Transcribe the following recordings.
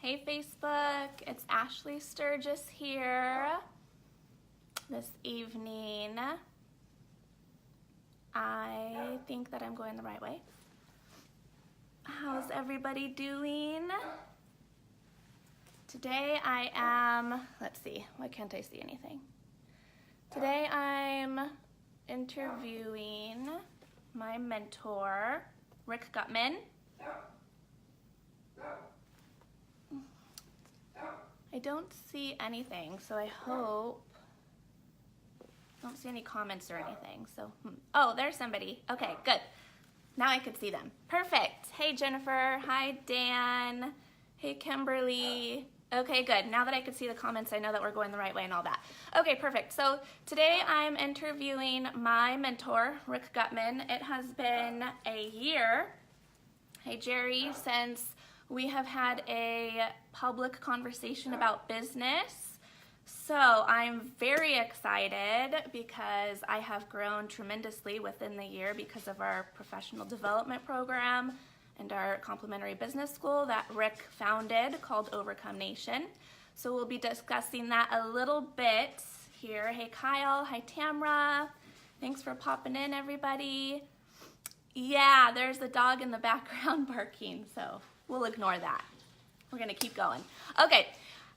Hey Facebook, it's Ashley Sturgis here. This evening, I think that I'm going the right way. How's everybody doing? Today I am, let's see, why can't I see anything? Today I'm interviewing my mentor, Rick Gutman. I don't see anything, so I hope, I don't see any comments or anything, so, oh, there's somebody. Okay, good. Now I could see them. Perfect. Hey, Jennifer. Hi, Dan. Hey, Kimberly. Okay, good. Now that I could see the comments, I know that we're going the right way and all that. Okay, perfect. So today I'm interviewing my mentor, Rick Gutman. It has been a year, hey, Jerry, since we have had a public conversation about business. So I'm very excited because I have grown tremendously within the year because of our professional development program and our complimentary business school that Rick founded called Overcome Nation. So we'll be discussing that a little bit here. Hey Kyle, hi Tamra. Thanks for popping in, everybody. Yeah, there's the dog in the background barking, so we'll ignore that. We're gonna keep going. Okay,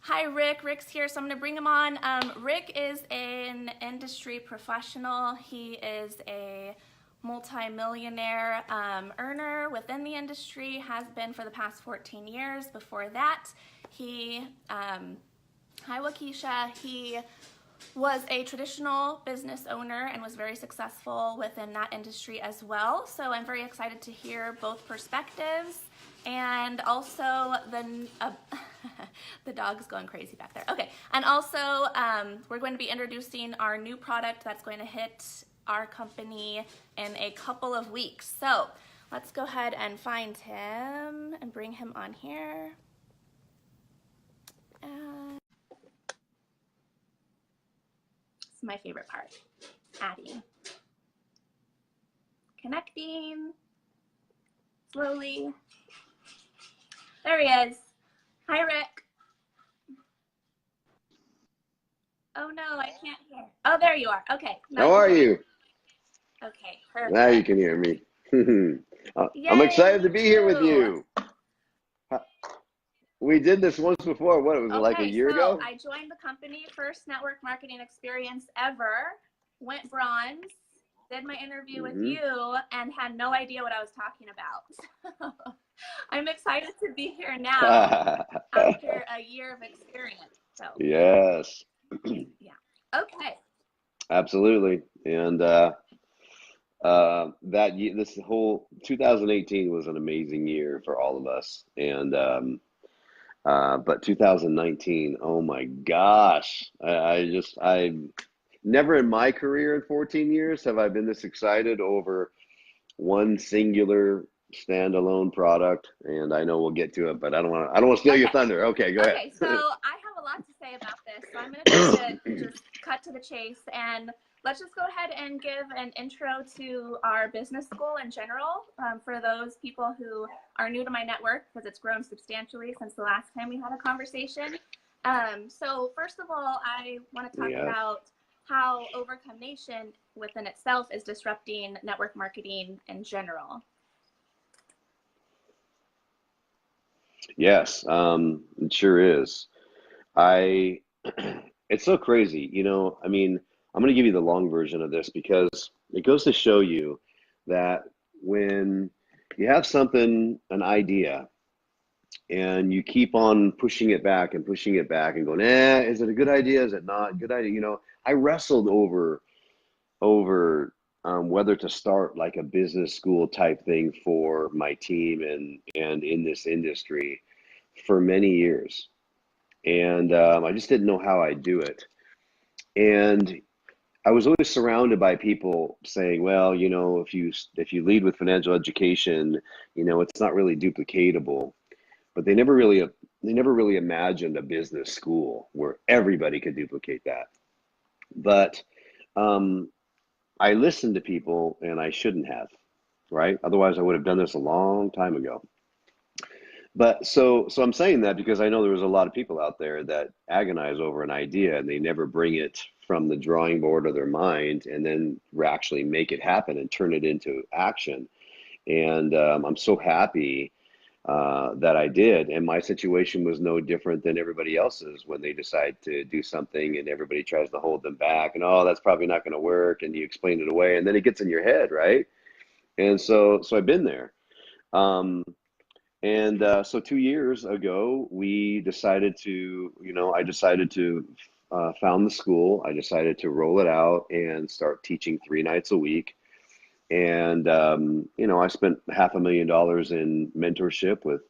hi Rick, Rick's here, so I'm gonna bring him on. Rick is an industry professional. He is a multi-millionaire earner within the industry, has been for the past 14 years. Before that, he, hi Waukesha, he was a traditional business owner and was very successful within that industry as well. So I'm very excited to hear both perspectives, and also the dog's going crazy back there. Okay, and also we're going to be introducing our new product that's going to hit our company in a couple of weeks. So let's go ahead and find him and bring him on here. This is my favorite part, adding. Connecting, slowly. There he is. Hi, Rick. Oh no, I can't hear. Oh, there you are. Okay. How are you? Okay, perfect. Now you can hear me. Yay, I'm excited to be here with too. you. We did this once before. What, it was like a year ago? I joined the company, first network marketing experience ever, went bronze, did my interview with you, and had no idea what I was talking about. I'm excited to be here now after a year of experience. So yes. Yeah. Okay. Absolutely. And this whole 2018 was an amazing year for all of us. And but 2019, oh my gosh, I never in my career in 14 years have I been this excited over one singular standalone product. And I know we'll get to it, but I don't want to steal your thunder. Okay, go ahead. Okay, so I have a lot to say about this, so I'm going to try to just cut to the chase, and let's just go ahead and give an intro to our business school in general for those people who are new to my network, because it's grown substantially since the last time we had a conversation. So first of all, I want to talk about how Overcome Nation within itself is disrupting network marketing in general. Yes, it sure is. It's so crazy, you know. I mean, I'm going to give you the long version of this because it goes to show you that when you have something, an idea, and you keep on pushing it back and going, is it a good idea? Is it not a good idea? You know, I wrestled over whether to start like a business school type thing for my team and in this industry for many years. And I just didn't know how I'd do it. And I was always surrounded by people saying, well, you know, if you lead with financial education, you know, it's not really duplicatable. But they never really imagined a business school where everybody could duplicate that. But I listened to people, and I shouldn't have, right? Otherwise, I would have done this a long time ago. But so I'm saying that because I know there was a lot of people out there that agonize over an idea and they never bring it from the drawing board of their mind and then actually make it happen and turn it into action. And I'm so happy that I did. And my situation was no different than everybody else's when they decide to do something and everybody tries to hold them back and, oh, that's probably not going to work. And you explain it away and then it gets in your head, right? And so I've been there. Um, and so 2 years ago, we decided to, I decided to found the school. I decided to roll it out and start teaching 3 nights a week. And, I spent $500,000 in mentorship with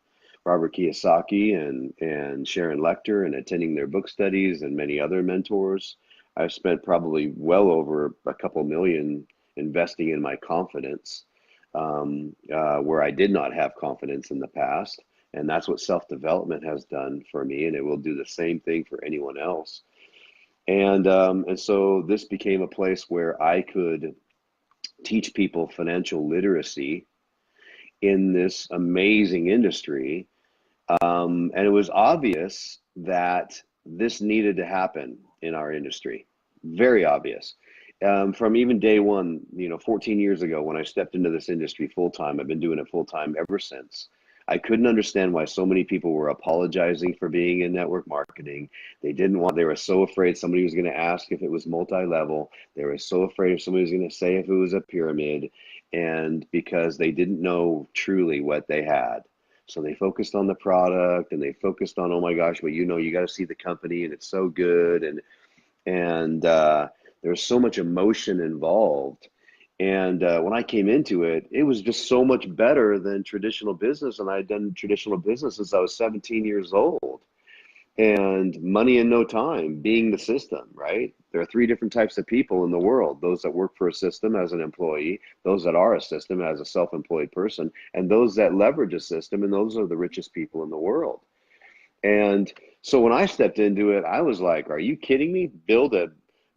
Robert Kiyosaki and Sharon Lechter and attending their book studies and many other mentors. I've spent probably well over a couple million investing in my confidence, where I did not have confidence in the past. And that's what self-development has done for me, and it will do the same thing for anyone else. And so this became a place where I could teach people financial literacy in this amazing industry. And it was obvious that this needed to happen in our industry. Very obvious. From even day one, 14 years ago when I stepped into this industry full time, I've been doing it full time ever since. I couldn't understand why so many people were apologizing for being in network marketing. They were so afraid somebody was going to ask if it was multi-level. They were so afraid if somebody was going to say if it was a pyramid, and because they didn't know truly what they had. So they focused on the product and they focused on, oh my gosh, but you got to see the company and it's so good. And there's so much emotion involved. And when I came into it, it was just so much better than traditional business. And I'd done traditional business since I was 17 years old. And money in no time being the system, right? There are three different types of people in the world: those that work for a system as an employee, those that are a system as a self-employed person, and those that leverage a system, and those are the richest people in the world. And so when I stepped into it, I was like, are you kidding me? Build a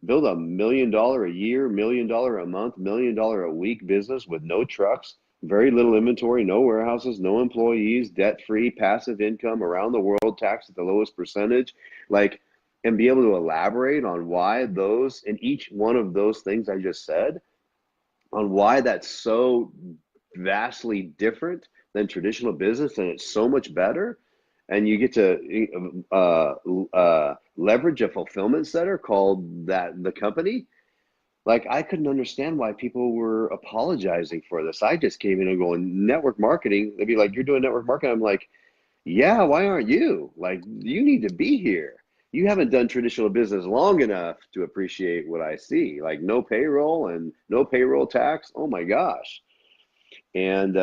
$1 million a year, $1 million a month, $1 million a week business with no trucks, very little inventory, no warehouses, no employees, debt-free, passive income around the world, taxed at the lowest percentage, like, and be able to elaborate on why those, and each one of those things I just said, on why that's so vastly different than traditional business and it's so much better. And you get to leverage a fulfillment center called that the company. Like, I couldn't understand why people were apologizing for this. I just came in and going, network marketing. They'd be like, you're doing network marketing. I'm like, yeah, why aren't you? Like, you need to be here. You haven't done traditional business long enough to appreciate what I see. Like, no payroll and no payroll tax. Oh my gosh. And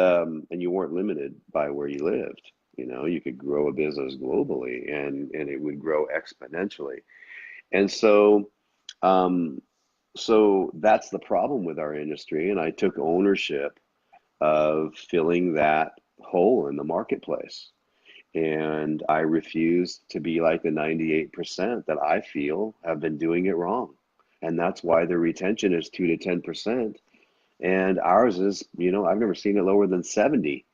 you weren't limited by where you lived. You could grow a business globally and it would grow exponentially. And so that's the problem with our industry. And I took ownership of filling that hole in the marketplace. And I refused to be like the 98% that I feel have been doing it wrong. And that's why the retention is 2 to 10%. And ours is, I've never seen it lower than 70%,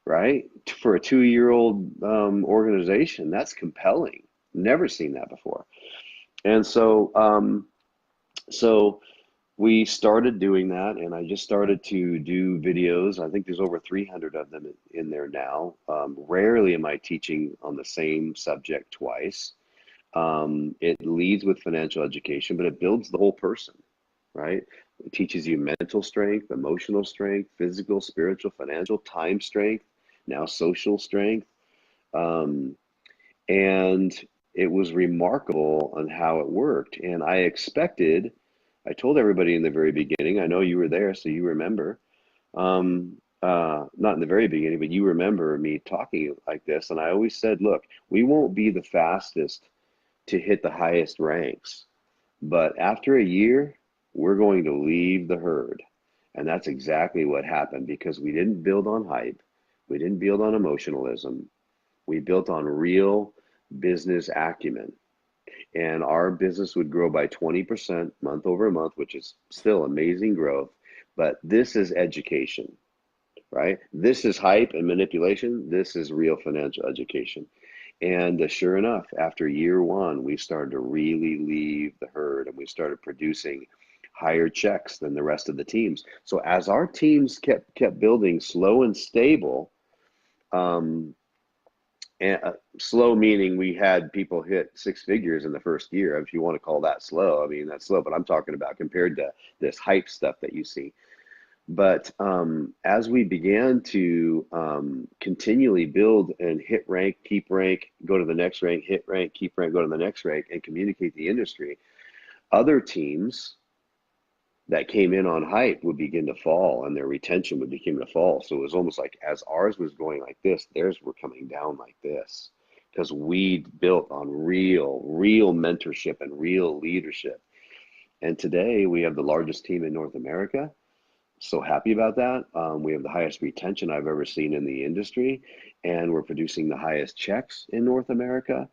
right? For a 2-year-old organization, that's compelling. Never seen that before. And so we started doing that, and I just started to do videos. I think there's over 300 of them in there now. Rarely am I teaching on the same subject twice. It leads with financial education, but it builds the whole person, right? It teaches you mental strength, emotional strength, physical, spiritual, financial, time strength, now social strength. Um, and it was remarkable on how it worked. And I told everybody in the very beginning, I know you were there, so you remember, not in the very beginning, but you remember me talking like this. And I always said, look, we won't be the fastest to hit the highest ranks, but after a year, we're going to leave the herd. And that's exactly what happened, because we didn't build on hype. We didn't build on emotionalism. We built on real business acumen. And our business would grow by 20% month over month, which is still amazing growth. But this is education. right? This is hype and manipulation. This is real financial education. And sure enough, after year one, we started to really leave the herd and we started producing higher checks than the rest of the teams. So as our teams kept building slow and stable, um, and slow meaning we had people hit six figures in the first year. If you want to call that slow, I mean, that's slow, but I'm talking about compared to this hype stuff that you see. But as we began to continually build and hit rank, keep rank, go to the next rank, hit rank, keep rank, go to the next rank, and communicate the industry, other teams that came in on hype would begin to fall and their retention would begin to fall. So it was almost like as ours was going like this, theirs were coming down like this because we built on real mentorship and real leadership. And today we have the largest team in North America. So happy about that. We have the highest retention I've ever seen in the industry, and we're producing the highest checks in North America.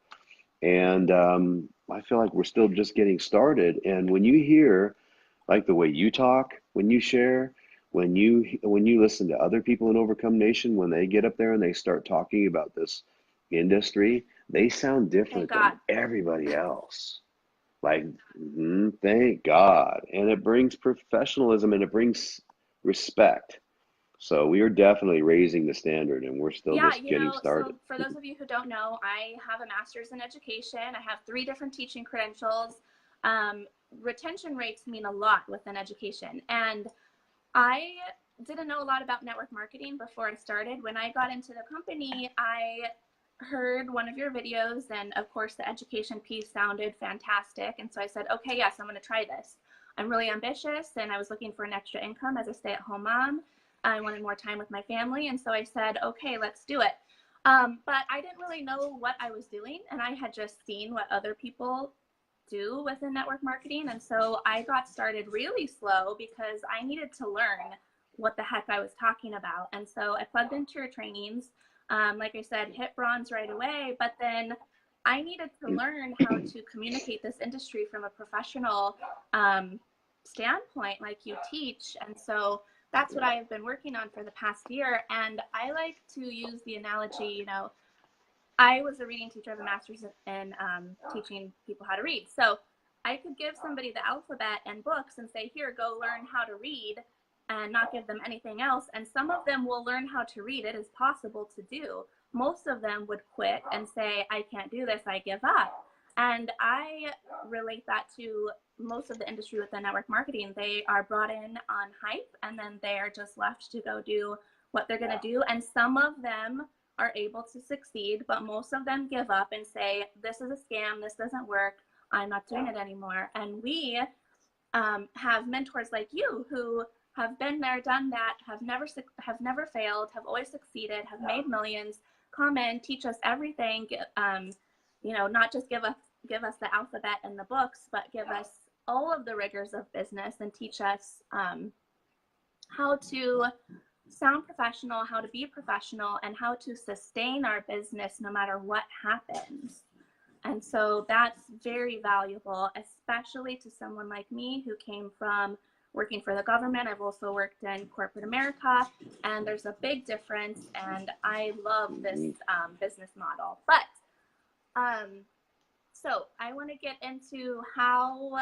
And I feel like we're still just getting started. And when you hear like the way you talk, when you share, when you listen to other people in Overcome Nation, when they get up there and they start talking about this industry, they sound Thank different than God. everybody else. Like, thank God. And it brings professionalism and it brings respect. So we are definitely raising the standard and we're still Yeah, just getting so started. for those of you who don't know, I have a master's in education. I have 3 different teaching credentials. Um, Retention rates mean a lot within education. And I didn't know a lot about network marketing before I started. When I got into the company, I heard one of your videos, and of course, the education piece sounded fantastic. And so I said, okay, yes, I'm going to try this. I'm really ambitious, and I was looking for an extra income as a stay at home mom. I wanted more time with my family. And so I said, okay, let's do it. But I didn't really know what I was doing, and I had just seen what other people do within network marketing. And so I got started really slow because I needed to learn what the heck I was talking about. And so I plugged into your trainings. Like I said, hit bronze right away, but then I needed to learn how to communicate this industry from a professional standpoint, like you teach. And so that's what I have been working on for the past year. And I like to use the analogy, I was a reading teacher. I have a master's in teaching people how to read. So I could give somebody the alphabet and books and say, here, go learn how to read, and not give them anything else. And some of them will learn how to read. It is possible to do. Most of them would quit and say, I can't do this, I give up. And I relate that to most of the industry within network marketing. They are brought in on hype, and then they're just left to go do what they're going to do. And some of them are able to succeed, but most of them give up and say, this is a scam, this doesn't work, I'm not doing it anymore. And we have mentors like you who have been there, done that, have never failed, have always succeeded, have made millions, come in, teach us everything, not just give us the alphabet and the books, but give us all of the rigors of business and teach us how to sound professional, how to be professional, and how to sustain our business no matter what happens. And so that's very valuable, especially to someone like me who came from working for the government. I've also worked in corporate America, and there's a big difference, and I love this business model. But so I want to get into how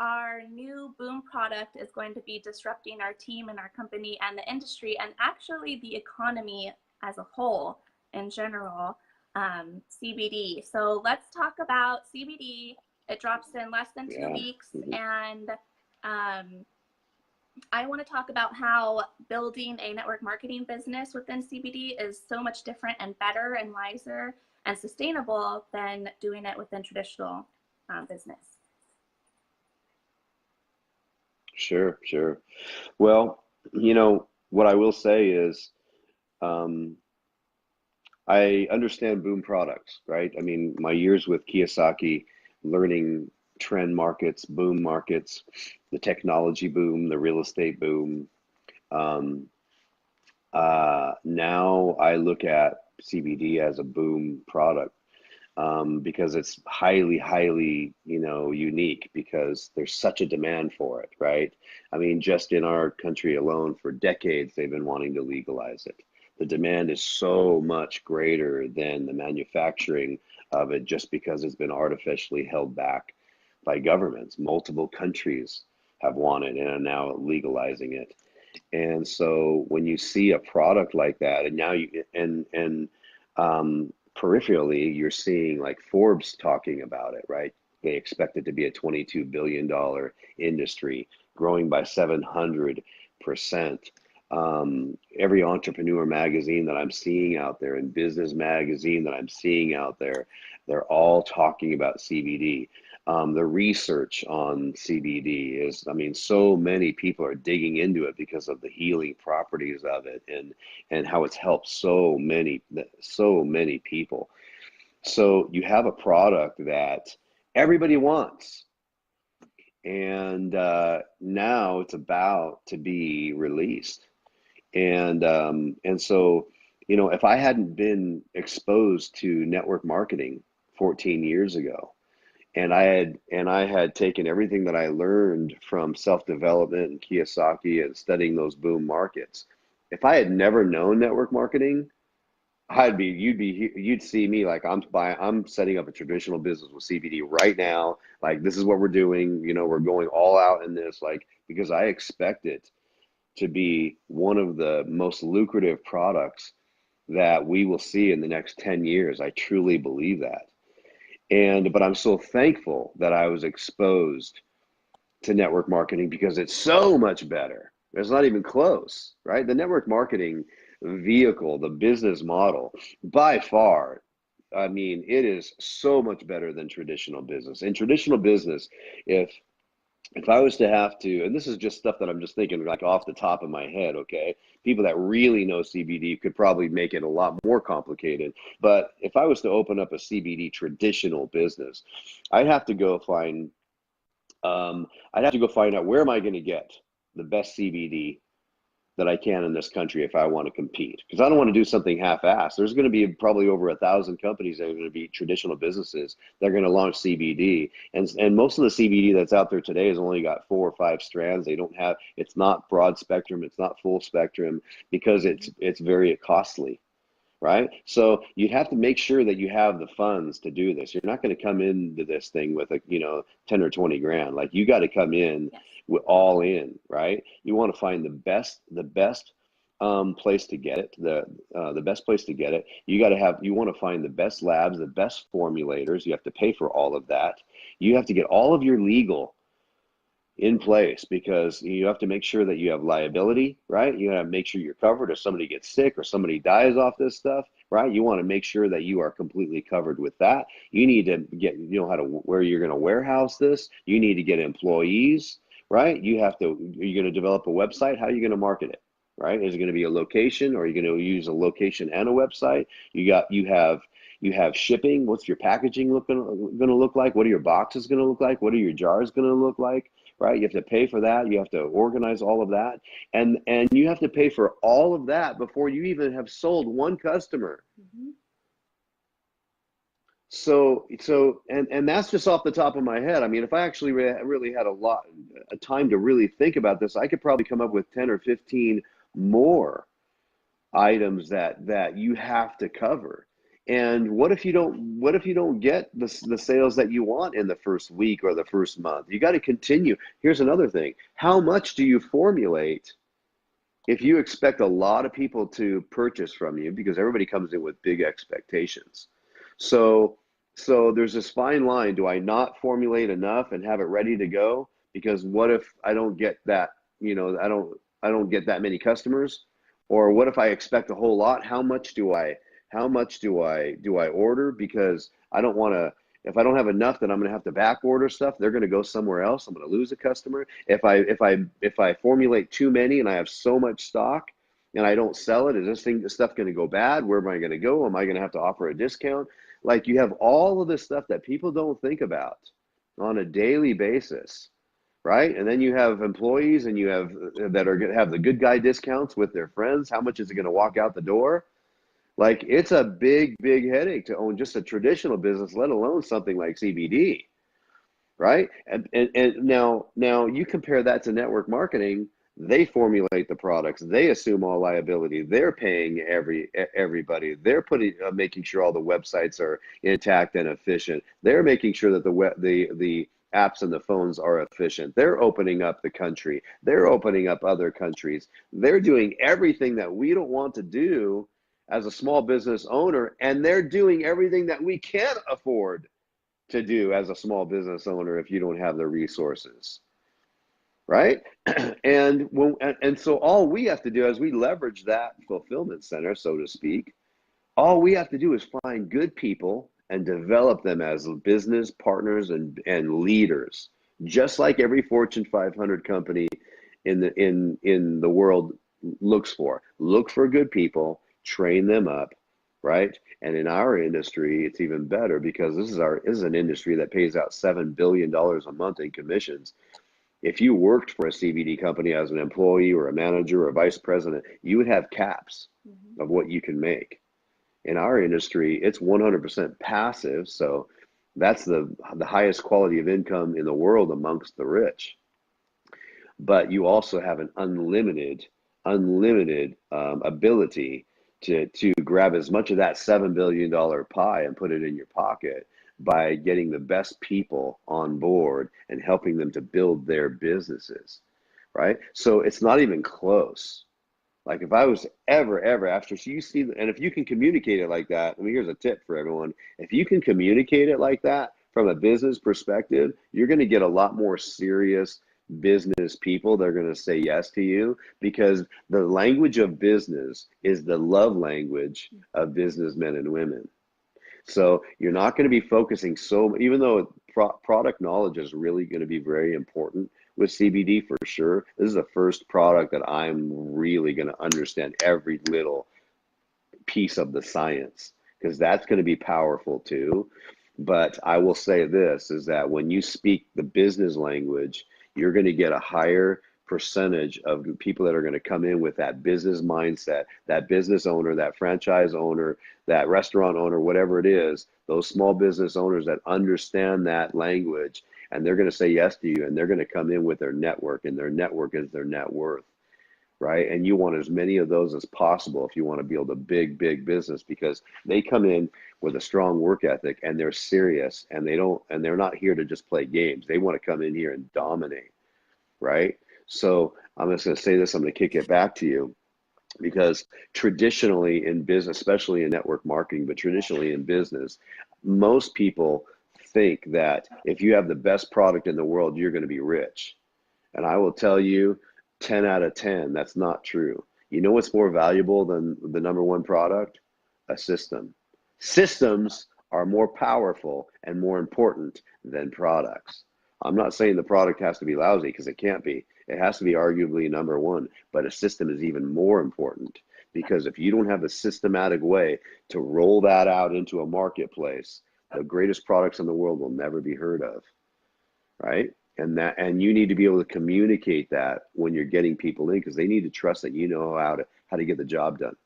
our new Boom product is going to be disrupting our team and our company and the industry, and actually the economy as a whole in general, CBD. So let's talk about CBD. It drops in less than 2 weeks, and I want to talk about how building a network marketing business within CBD is so much different and better and wiser and sustainable than doing it within traditional business. Sure. Well, what I will say is I understand boom products, right? I mean, my years with Kiyosaki, learning trend markets, boom markets, the technology boom, the real estate boom. Now I look at CBD as a boom product. because it's highly, unique because there's such a demand for it, right? I mean, just in our country alone, for decades, they've been wanting to legalize it. The demand is so much greater than the manufacturing of it just because it's been artificially held back by governments. Multiple countries have wanted and are now legalizing it. And so when you see a product like that, and now peripherally, you're seeing like Forbes talking about it, right? They expect it to be a $22 billion industry, growing by 700%. Every entrepreneur magazine that I'm seeing out there and business magazine that I'm seeing out there, they're all talking about CBD. The research on CBD is, I mean, so many people are digging into it because of the healing properties of it and how it's helped so many people. So you have a product that everybody wants, and now it's about to be released. And so, if I hadn't been exposed to network marketing 14 years ago, and I had taken everything that I learned from self-development and Kiyosaki and studying those boom markets. If I had never known network marketing, you'd see me like I'm setting up a traditional business with CBD right now. Like, this is what we're doing. We're going all out in this, like, because I expect it to be one of the most lucrative products that we will see in the next 10 years. I truly believe that. But I'm so thankful that I was exposed to network marketing because it's so much better. It's not even close, right? The network marketing vehicle, the business model, by far, I mean, it is so much better than traditional business. In traditional business, if I was to have to, and this is just stuff that I'm just thinking like off the top of my head, okay? People that really know CBD could probably make it a lot more complicated. But if I was to open up a CBD traditional business, I'd have to go find, out where am I going to get the best CBD that I can in this country if I want to compete, because I don't want to do something half-assed. There's going to be probably over 1,000 companies that are going to be traditional businesses that are going to launch CBD, and most of the CBD that's out there today has only got 4 or 5 strands. It's not broad spectrum, it's not full spectrum, because it's very costly, right? So you'd have to make sure that you have the funds to do this. You're not going to come into this thing with 10 or 20 grand. Like, you got to come in with all in, right? You want to find the best place to get it, the best place to get it. You want to find the best labs, the best formulators. You have to pay for all of that. You have to get all of your legal in place, because you have to make sure that you have liability, right? You have to make sure you're covered if somebody gets sick or somebody dies off this stuff, right? You want to make sure that you are completely covered with that. You need to get, where you're going to warehouse this. You need to get employees, right? Are you going to develop a website? How are you going to market it, right? Is it going to be a location, or are you going to use a location and a website? You have shipping. What's your packaging going to look like? What are your boxes going to look like? What are your jars going to look like? Right? You have to pay for that. You have to organize all of that. And you have to pay for all of that before you even have sold one customer. Mm-hmm. So that's just off the top of my head. I mean, if I actually really had a time to really think about this, I could probably come up with 10 or 15 more items that you have to cover. And what if you don't get the sales that you want in the first week or the first month? You got to continue. Here's another thing. How much do you formulate if you expect a lot of people to purchase from you, because everybody comes in with big expectations? So there's this fine line. Do I not formulate enough and have it ready to go? Because what if I don't get that, I don't get that many customers? Or what if I expect a whole lot? How much do I order? Because I don't want to, if I don't have enough, then I'm going to have to back order stuff. They're going to go somewhere else. I'm going to lose a customer. If I formulate too many and I have so much stock and I don't sell it, is this stuff going to go bad? Where am I going to go? Am I going to have to offer a discount? Like, you have all of this stuff that people don't think about on a daily basis, right? And then you have employees, and you have that are going to have the good guy discounts with their friends. How much is it going to walk out the door? Like it's a big, big headache to own just a traditional business, let alone something like CBD, right? And now you compare that to network marketing. They formulate the products. They assume all liability. They're paying everybody. They're putting making sure all the websites are intact and efficient. They're making sure that the apps and the phones are efficient. They're opening up the country. They're opening up other countries. They're doing everything that we don't want to do as a small business owner, and they're doing everything that we can't afford to do as a small business owner if you don't have the resources, right? And so all we have to do as we leverage that fulfillment center, so to speak, all we have to do is find good people and develop them as business partners and leaders, just like every Fortune 500 company in the world looks for. Look for good people, train them up, right? And in our industry, it's even better because this is an industry that pays out $7 billion a month in commissions. If you worked for a CBD company as an employee or a manager or a vice president, you would have caps of what you can make. In our industry, it's 100% passive, so that's the highest quality of income in the world amongst the rich. But you also have an unlimited ability to grab as much of that $7 billion pie and put it in your pocket by getting the best people on board and helping them to build their businesses, right? So it's not even close. Like if I was ever after, so you see, and if you can communicate it like that, I mean, here's a tip for everyone. If you can communicate it like that from a business perspective, you're going to get a lot more serious business people. They're going to say yes to you because the language of business is the love language of businessmen and women. So you're not going to be focusing even though product knowledge is really going to be very important with CBD for sure. This is the first product that I'm really going to understand every little piece of the science because that's going to be powerful too. But I will say this is that when you speak the business language, you're going to get a higher percentage of people that are going to come in with that business mindset, that business owner, that franchise owner, that restaurant owner, whatever it is, those small business owners that understand that language, and they're going to say yes to you, and they're going to come in with their network, and their network is their net worth, right? And you want as many of those as possible if you want to build a big, big business because they come in with a strong work ethic and they're serious and they're not here to just play games. They want to come in here and dominate, right? So I'm just going to say this, I'm going to kick it back to you because traditionally in business, especially in network marketing, but traditionally in business, most people think that if you have the best product in the world, you're going to be rich. And I will tell you, 10 out of 10, that's not true. You know what's more valuable than the number one product? A system. Systems are more powerful and more important than products. I'm not saying the product has to be lousy because it can't be. It has to be arguably number one, but a system is even more important because if you don't have a systematic way to roll that out into a marketplace, the greatest products in the world will never be heard of, right? And you need to be able to communicate that when you're getting people in because they need to trust that you know how to get the job done.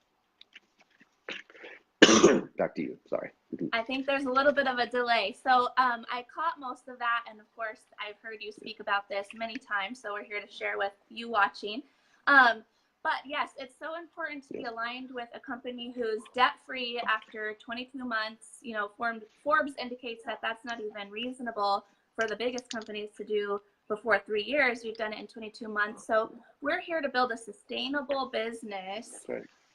Back to you. Sorry. I think there's a little bit of a delay. So I caught most of that. And of course, I've heard you speak about this many times. So we're here to share with you watching. But yes, it's so important to be aligned with a company who's debt-free after 22 months. You know, Forbes indicates that that's not even reasonable for the biggest companies to do before 3 years. You've done it in 22 months. So we're here to build a sustainable business,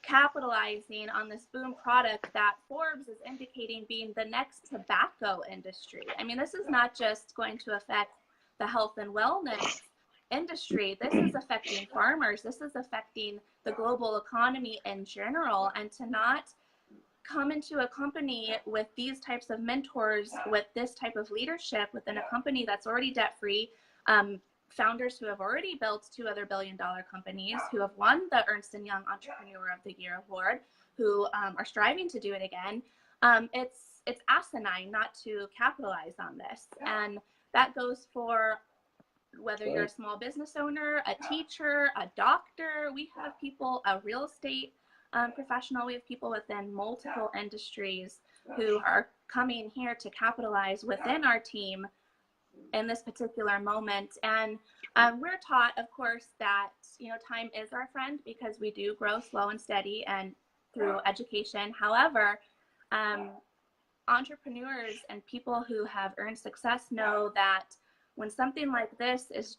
capitalizing on this boom product that Forbes is indicating being the next tobacco industry. I mean, this is not just going to affect the health and wellness industry. This is affecting farmers. This is affecting the global economy in general. And to not come into a company with these types of mentors, with this type of leadership within a company that's already debt-free, founders who have already built 2 other billion-dollar companies, who have won the Ernst & Young Entrepreneur of the Year Award, who are striving to do it again, it's asinine not to capitalize on this. And that goes for whether you're a small business owner, a teacher, a doctor. We have people, a real estate professional. We have people within multiple industries who are coming here to capitalize within our team in this particular moment. And we're taught, of course, that, you know, time is our friend because we do grow slow and steady and through education. However, entrepreneurs and people who have earned success know that when something like this is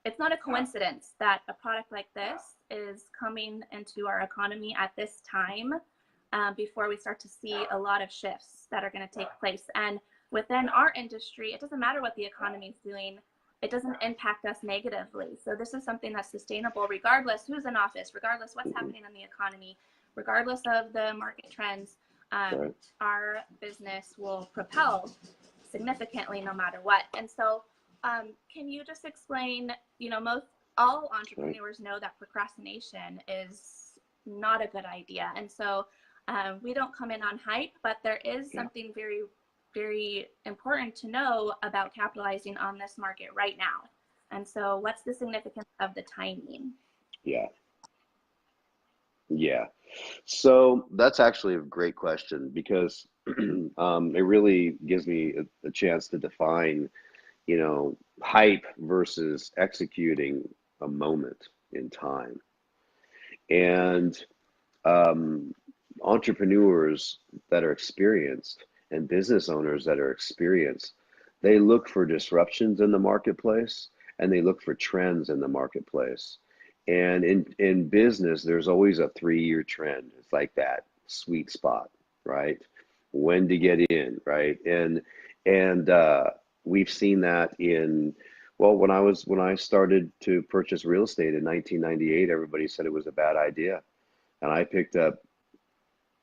it's not a coincidence that a product like this is coming into our economy at this time, before we start to see a lot of shifts that are going to take place. And within our industry, it doesn't matter what the economy is doing. It doesn't impact us negatively. So this is something that's sustainable regardless who's in office, regardless what's happening in the economy, regardless of the market trends. Right. Our business will propel significantly no matter what. And so can you just explain, you know, all entrepreneurs know that procrastination is not a good idea. And so we don't come in on hype, but there is something very, very important to know about capitalizing on this market right now. And so what's the significance of the timing? Yeah. Yeah. So that's actually a great question because it really gives me a chance to define, you know, hype versus executing a moment in time. And entrepreneurs that are experienced and business owners that are experienced, they look for disruptions in the marketplace and they look for trends in the marketplace. And in business, there's always a 3-year trend. It's like that sweet spot, right? When to get in, right? And we've seen that in, well, when I started to purchase real estate in 1998, everybody said it was a bad idea. And I picked up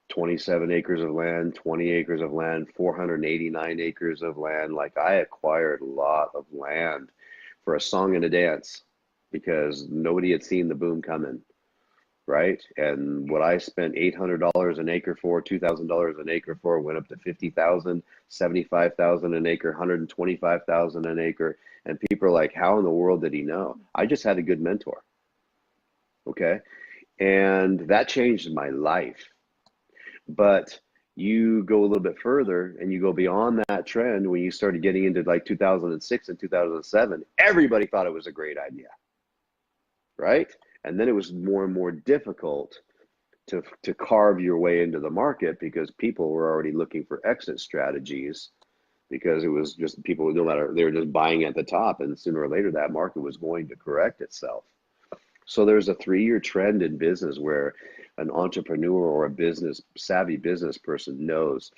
27 acres of land, 20 acres of land, 489 acres of land. Like I acquired a lot of land for a song and a dance because nobody had seen the boom coming, right? And what I spent $800 an acre for, $2,000 an acre for, went up to 50,000, 75,000 an acre, 125,000 an acre. And people are like, how in the world did he know? I just had a good mentor. Okay. And that changed my life. But you go a little bit further and you go beyond that trend when you started getting into like 2006 and 2007, everybody thought it was a great idea, right? And then it was more and more difficult to carve your way into the market because people were already looking for exit strategies because it was just people, no matter, they were just buying at the top, and sooner or later that market was going to correct itself. So there's a 3-year trend in business where an entrepreneur or a savvy business person knows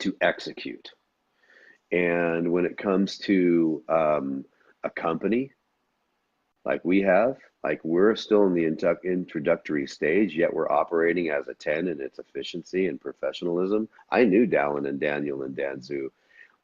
to execute. And when it comes to a company like we have, like we're still in the introductory stage, yet we're operating as a 10 in its efficiency and professionalism. I knew Dallin and Daniel and Danzu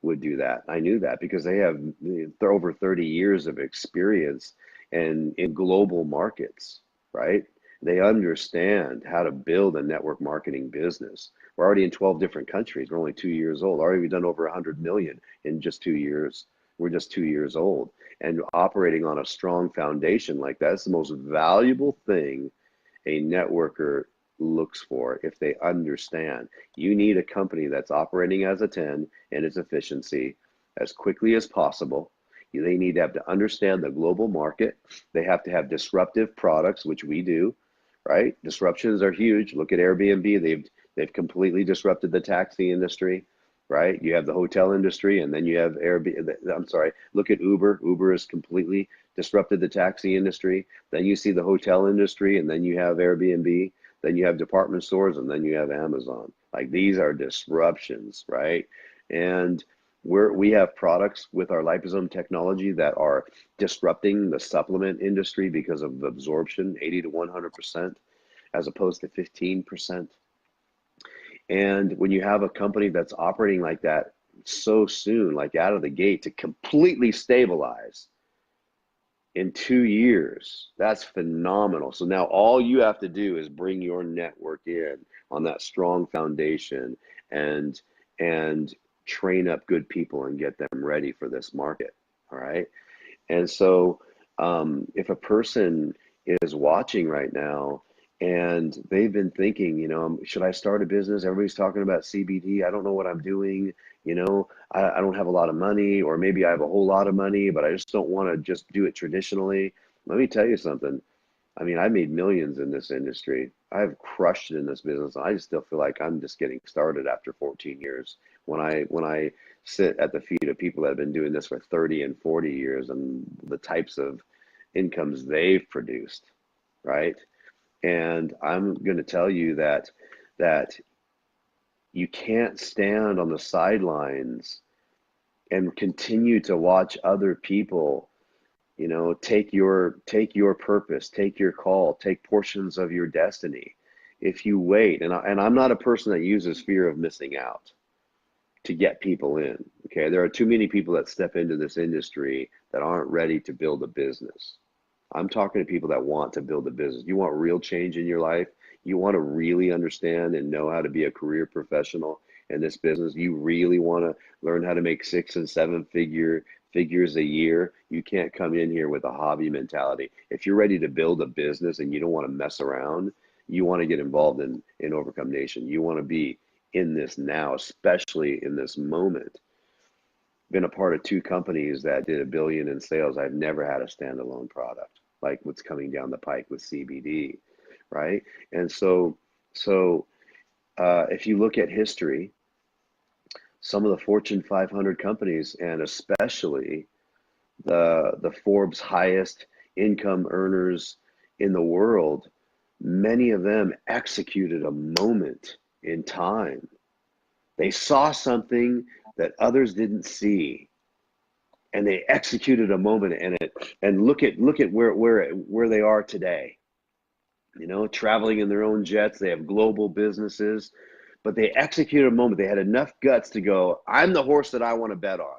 would do that. I knew that because they're over 30 years of experience and in global markets, right? They understand how to build a network marketing business. We're already in 12 different countries. We're only 2 years old. Already we've done over 100 million in just 2 years. We're just 2 years old. And operating on a strong foundation like that is the most valuable thing a networker looks for if they understand. You need a company that's operating as a 10 in its efficiency as quickly as possible. They need to have to understand the global market. They have to have disruptive products, which we do, right? Disruptions are huge. Look at Airbnb. They've completely disrupted the taxi industry, right? You have the hotel industry, and then you have Airbnb. I'm sorry. Look at Uber. Uber has completely disrupted the taxi industry. Then you see the hotel industry, and then you have Airbnb. Then you have department stores, and then you have Amazon. Like these are disruptions, right? And we have products with our liposome technology that are disrupting the supplement industry because of absorption, 80 to 100%, as opposed to 15%. And when you have a company that's operating like that so soon, like out of the gate, to completely stabilize in 2 years, that's phenomenal. So now all you have to do is bring your network in on that strong foundation and train up good people and get them ready for this market. All right. And so if a person is watching right now And they've been thinking, should I start a business? Everybody's talking about CBD. I don't know what I'm doing. I don't have a lot of money, or maybe I have a whole lot of money, but I just don't want to just do it traditionally. Let me tell you something. I mean, I made millions in this industry. I've crushed it in this business. I just still feel like I'm just getting started after 14 years. When I sit at the feet of people that have been doing this for 30 and 40 years, and the types of incomes they've produced, right? And I'm going to tell you that you can't stand on the sidelines and continue to watch other people, take your purpose, take your call, take portions of your destiny. If you wait, and I'm not a person that uses fear of missing out to get people in. Okay, there are too many people that step into this industry that aren't ready to build a business. I'm talking to people that want to build a business. You want real change in your life. You want to really understand and know how to be a career professional in this business. You really want to learn how to make 6 and 7 figures a year. You can't come in here with a hobby mentality. If you're ready to build a business and you don't want to mess around, you want to get involved in Overcome Nation. You want to be in this now, especially in this moment. Been a part of 2 companies that did $1 billion in sales. I've never had a standalone product like what's coming down the pike with CBD, right? And so if you look at history, some of the Fortune 500 companies, and especially the Forbes highest income earners in the world, many of them executed a moment in time. They saw something that others didn't see, and they executed a moment in it. And look at where they are today. Traveling in their own jets. They have global businesses, but they executed a moment. They had enough guts to go, I'm the horse that I want to bet on.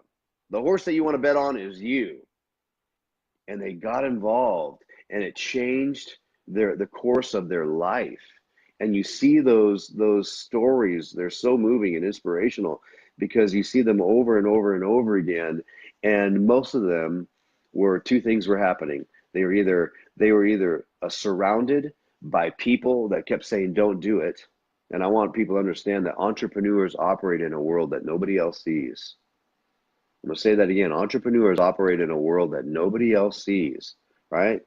The horse that you want to bet on is you. And they got involved, and it changed the course of their life. And you see those stories, they're so moving and inspirational because you see them over and over and over again. And most of them were 2 things were happening. They were either surrounded by people that kept saying, don't do it. And I want people to understand that entrepreneurs operate in a world that nobody else sees. I'm going to say that again. Entrepreneurs operate in a world that nobody else sees, right?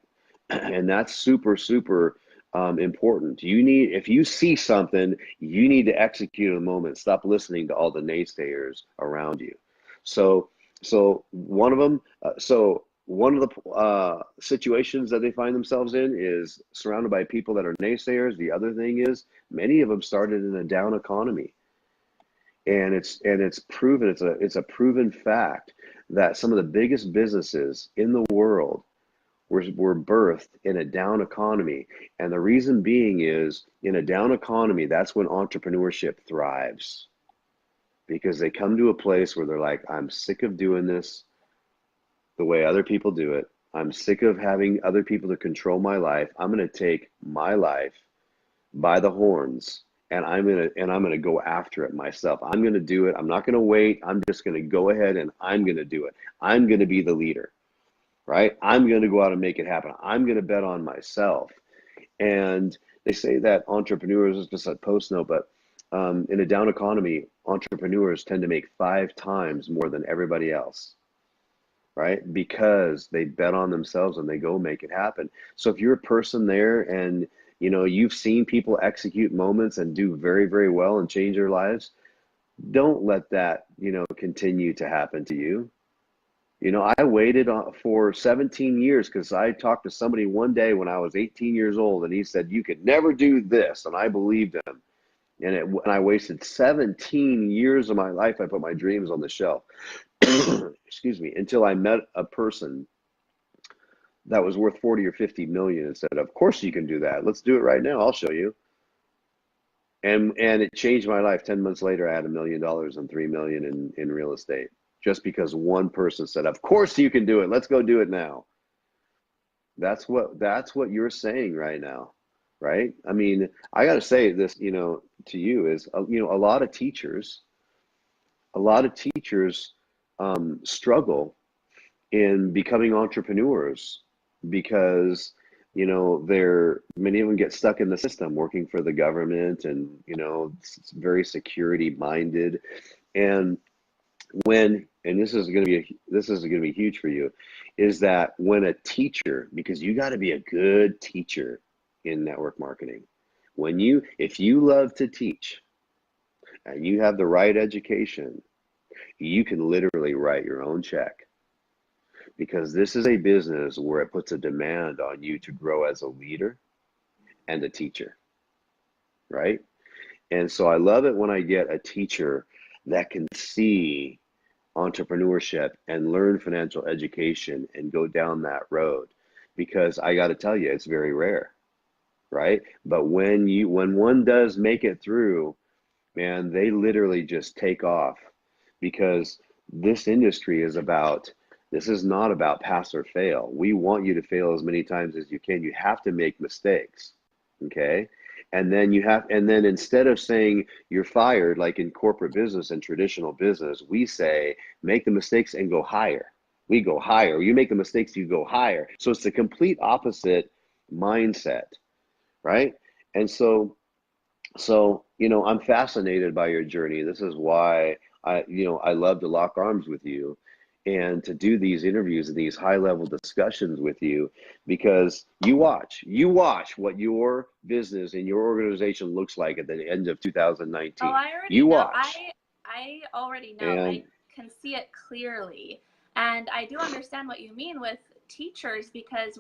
And that's super, super important. If you see something, you need to execute in the moment. Stop listening to all the naysayers around you. So one of the situations that they find themselves in is surrounded by people that are naysayers. The other thing is many of them started in a down economy. And it's proven, it's a proven fact that some of the biggest businesses in the world were birthed in a down economy. And the reason being is, in a down economy, that's when entrepreneurship thrives, because they come to a place where they're like, I'm sick of doing this the way other people do it. I'm sick of having other people to control my life. I'm going to take my life by the horns, and I'm gonna go after it myself. I'm gonna do it. I'm not gonna wait. I'm just gonna go ahead and I'm gonna do it. I'm gonna be the leader, right? I'm gonna go out and make it happen. I'm gonna bet on myself. And they say that entrepreneurs, is just a post note, but in a down economy, entrepreneurs tend to make 5 times more than everybody else, right? Because they bet on themselves and they go make it happen. So if you're a person there and you've seen people execute moments and do very, very well and change their lives, don't let that, continue to happen to you. I waited for 17 years because I talked to somebody one day when I was 18 years old, and he said, you could never do this. And I believed him. And I wasted 17 years of my life. I put my dreams on the shelf, excuse me, until I met a person that was worth 40 or 50 million and said, of course you can do that. Let's do it right now. I'll show you. And it changed my life. 10 months later, I had $1 million and 3 million in real estate, just because one person said, of course you can do it. Let's go do it now. That's what you're saying right now, right? I mean, I got to say this, to you is, a lot of teachers struggle in becoming entrepreneurs because many of them get stuck in the system working for the government, and it's very security minded. And and this is going to be huge for you, is that when a teacher, because you got to be a good teacher in network marketing, if you love to teach and you have the right education, you can literally write your own check, because this is a business where it puts a demand on you to grow as a leader and a teacher, right? And so I love it when I get a teacher that can see entrepreneurship and learn financial education and go down that road, because I got to tell you, it's very rare, right? But when one does make it through, man, they literally just take off, because this is not about pass or fail. We want you to fail as many times as you can. You have to make mistakes, okay? And then instead of saying you're fired, like in corporate business and traditional business, we say make the mistakes and go higher. We go higher. You make the mistakes, you go higher. So it's the complete opposite mindset, right? And so, I'm fascinated by your journey. This is why I love to lock arms with you and to do these interviews and these high level discussions with you, because you watch what your business and your organization looks like at the end of 2019. Oh, I already You know. watch. I already know. And I can see it clearly. And I do understand what you mean with teachers, because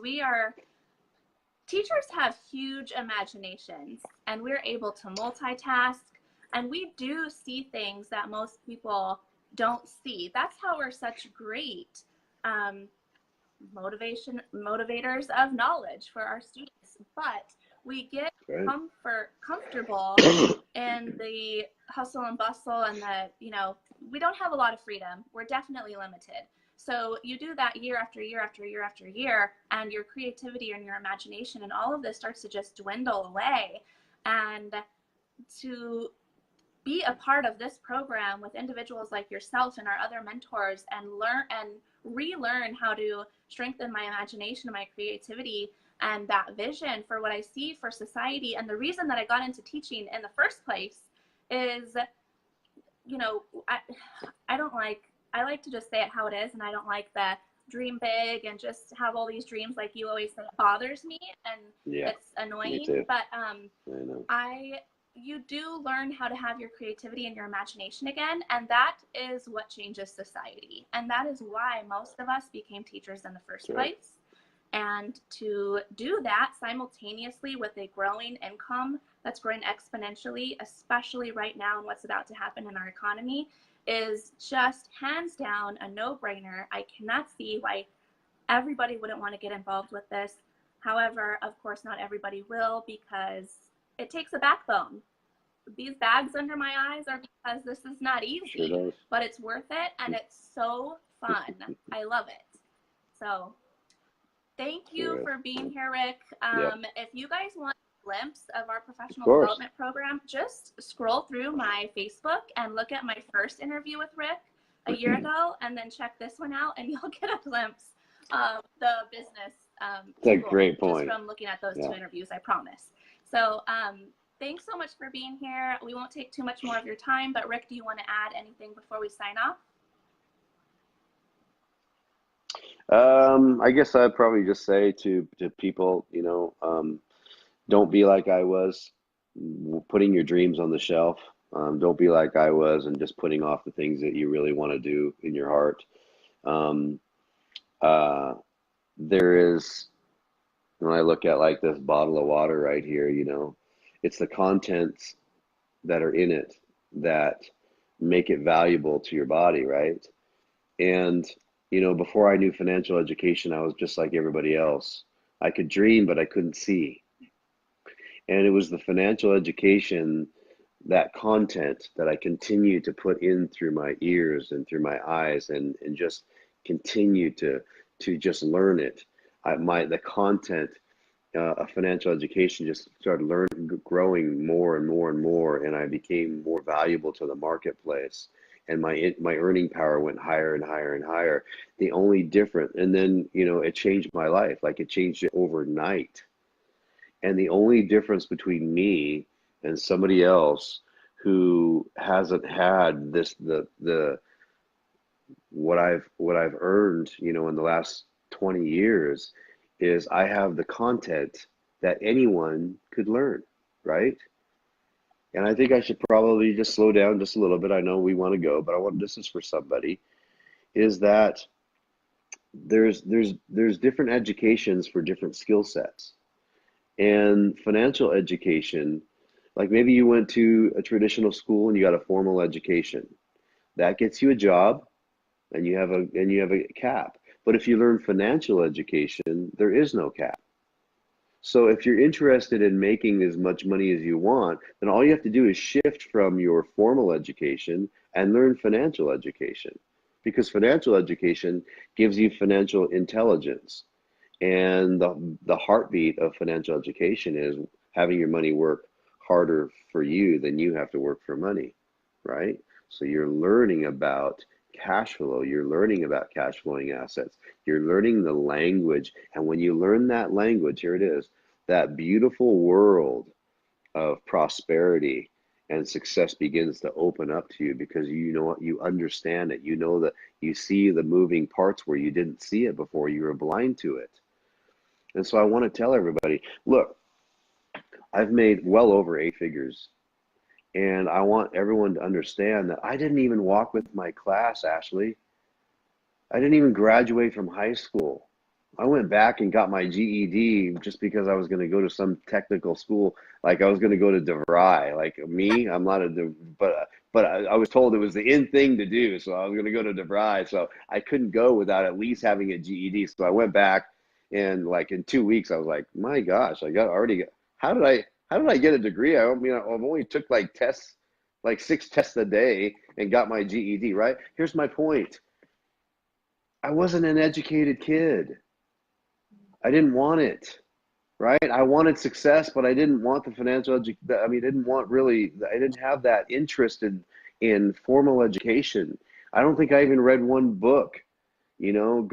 teachers have huge imaginations, and we're able to multitask, and we do see things that most people don't see. That's how we're such great um, motivators of knowledge for our students. But we get right. comfortable in the hustle and bustle, and we don't have a lot of freedom. We're definitely limited. So you do that year after year after year after year, and your creativity and your imagination and all of this starts to just dwindle away. And to be a part of this program with individuals like yourself and our other mentors, and learn and relearn how to strengthen my imagination and my creativity and that vision for what I see for society. And the reason that I got into teaching in the first place is, I like to just say it how it is, and I don't like the dream big and just have all these dreams like you always say. It bothers me, and Yeah, it's annoying. me too. But I know. you do learn how to have your creativity and your imagination again, and that is what changes society. And that is why most of us became teachers in the first That's right. place. And to do that simultaneously with a growing income that's growing exponentially, especially right now and what's about to happen in our economy, is just hands down a no-brainer. I cannot see why everybody wouldn't want to get involved with this. However, of course, not everybody will, because it takes a backbone. These bags under my eyes are because this is not easy, Sure does. but it's worth it, and it's so fun. I love it. So thank you for being here, Rick. If you guys want a glimpse of our professional development program, just scroll through my Facebook and look at my first interview with Rick a year ago, and then check this one out, and you'll get a glimpse of the business. That's a great point. Just from looking at those two interviews, I promise. So thanks so much for being here. We won't take too much more of your time, but Rick, do you want to add anything before we sign off? I guess I'd probably just say to people, don't be like I was, putting your dreams on the shelf. Don't be like I was and just putting off the things that you really want to do in your heart. There is, when I look at like this bottle of water right here, it's the contents that are in it that make it valuable to your body, right? And before I knew financial education, I was just like everybody else. I could dream, but I couldn't see. And it was the financial education, that content, that I continue to put in through my ears and through my eyes, and just continue to just learn it. The content of financial education just started growing more and more and more, and I became more valuable to the marketplace. and my earning power went higher and higher and higher. The only different, and then, you know, it changed my life. Like, it changed it overnight. And the only difference between me and somebody else who hasn't had this, the what I've earned, you know, in the last 20 years, is I have the content that anyone could learn, right? And I think I should probably just slow down just a little bit. I know we want to go, but I want, this is for somebody, is that there's different educations for different skill sets. And financial education, like maybe you went to a traditional school and you got a formal education. That gets you a job, and you have a cap. But if you learn financial education, there is no cap. So if you're interested in making as much money as you want, then all you have to do is shift from your formal education and learn financial education. Because financial education gives you financial intelligence. And the heartbeat of financial education is having your money work harder for you than you have to work for money, right? So you're learning about cash flow, you're learning about cash flowing assets, you're learning the language. And when you learn that language, here it is, that beautiful world of prosperity and success begins to open up to you, because you know what, you understand it, you know that you see the moving parts where you didn't see it before, you were blind to it. And so I want to tell everybody, look, I've made well over 8 figures. And I want everyone to understand that I didn't even walk with my class, Ashley. I didn't even graduate from high school. I went back and got my GED just because I was going to go to some technical school. Like, I was going to go to DeVry. Like me, I'm not but I was told it was the in thing to do. So I was going to go to DeVry. So I couldn't go without at least having a GED. So I went back, and like in 2 weeks, I was like, my gosh, how did I get a degree? I mean, I've only took like tests, like 6 tests a day, and got my GED, right? Here's my point. I wasn't an educated kid. I didn't want it, right? I wanted success, but I didn't want the financial I didn't have that interest in formal education. I don't think I even read one book, you know,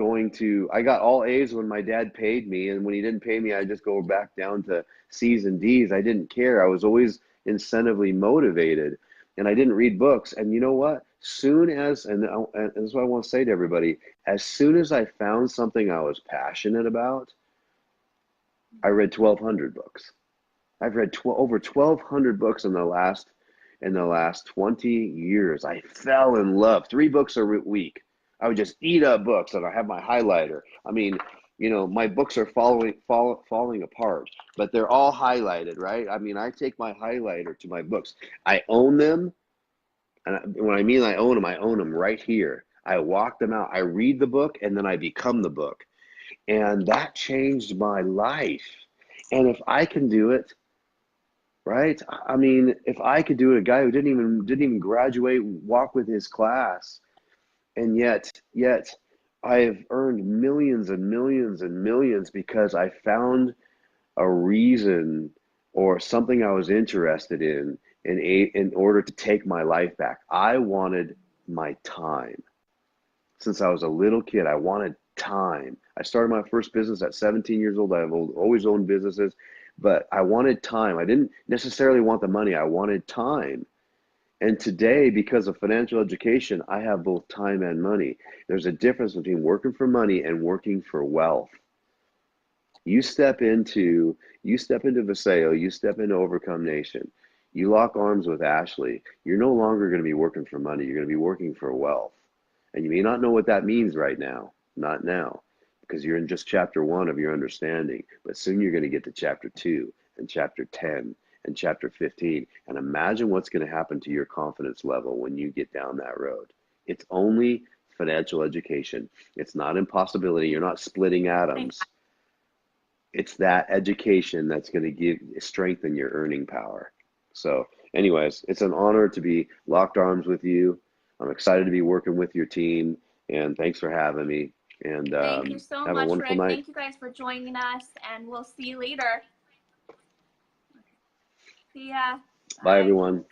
I got all A's when my dad paid me, and when he didn't pay me, I just go back down to C's and D's. I didn't care. I was always incentively motivated, and I didn't read books. And you know what? And this is what I want to say to everybody, as soon as I found something I was passionate about, I read 1,200 books. I've read over 1,200 books in the last 20 years. I fell in love. 3 books a week. I would just eat up books, and I have my highlighter. I mean, you know, my books are falling apart, but they're all highlighted, right? I mean, I take my highlighter to my books. I own them, and when I mean I own them right here. I walk them out. I read the book, and then I become the book. And that changed my life. And if I can do it, right? I mean, if I could do it, a guy who didn't even graduate, walk with his class, and yet I've earned millions and millions and millions because I found a reason or something I was interested in order to take my life back. I wanted my time. Since I was a little kid, I wanted time. I started my first business at 17 years old. I've always owned businesses, but I wanted time. I didn't necessarily want the money. I wanted time. And today, because of financial education, I have both time and money. There's a difference between working for money and working for wealth. You step into Viseo, you step into Overcome Nation, you lock arms with Ashley, you're no longer going to be working for money, you're going to be working for wealth. And you may not know what that means right now, not now, because you're in just chapter 1 of your understanding, but soon you're going to get to chapter 2 and chapter 10 and chapter 15, and imagine what's going to happen to your confidence level when you get down that road. It's only financial education. It's not impossibility. You're not splitting atoms. It's that education that's going to strengthen your earning power. So anyways, it's an honor to be locked arms with you. I'm excited to be working with your team, and thanks for having me. And thank you so have much, a wonderful Rick. night. Thank you guys for joining us, and we'll see you later. See ya. Bye everyone.